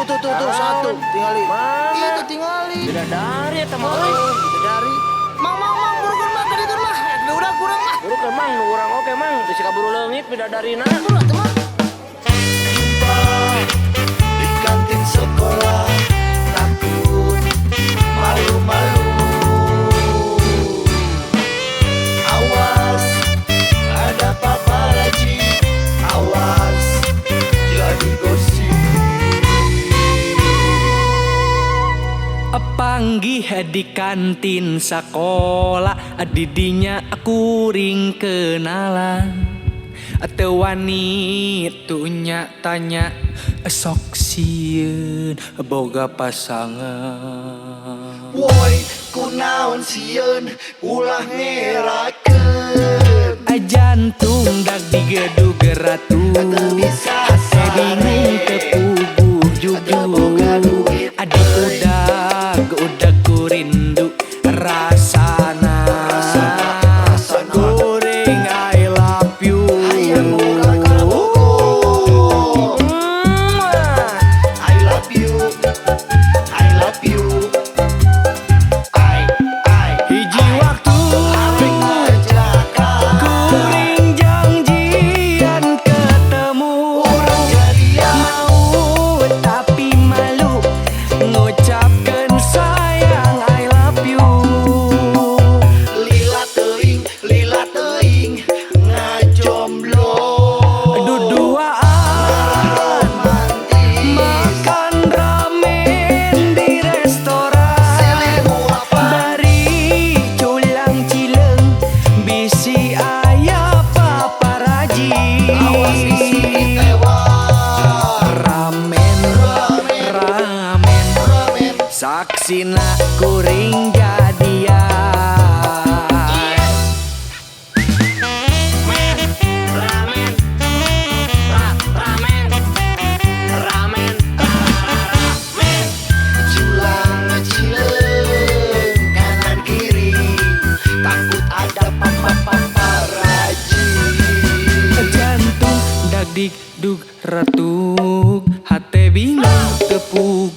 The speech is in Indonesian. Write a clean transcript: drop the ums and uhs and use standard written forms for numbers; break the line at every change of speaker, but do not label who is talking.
tuh satu tinggali.
Mana?
Itu tinggali.
Bidadari ya teman.
Bidadari. Mang burukan mah tadi tuh mah. Udah kurang mah.
Buru ke mang, urang oke mang. Bisa kaburu leungit bidadarina.
Kurang tuh mah.
Jumpa di kantin sekolah, takut malu-malu. Awas, ada paparazi. Awas, jadi gosip.
Panggih di kantin sekolah, didinya aku ring kenalan. Atau wanitunya tanya, sok sieun boga pasangan.
Woi, kunaon sieun ulah ngerakeun.
Jantung dak digedug ratu,
Bisa
bingung kepuguh jujur. Adik udah kurindu rasana. Goreng I love you.
I love you, I love you.
Hiji waktu kuring janjian ketemu. Mau tapi malu ngucapkeun sayang I love you.
Lila teuing ngajomblo.
Duduaan makan ramen di restoran. Bari culang cileng bisi aya paparazi. Ramen saksina kuring jadian.
Culang cileung kanan kiri, takut ada paparazi.
Jantung dak dug ratug, hate bingung tepuk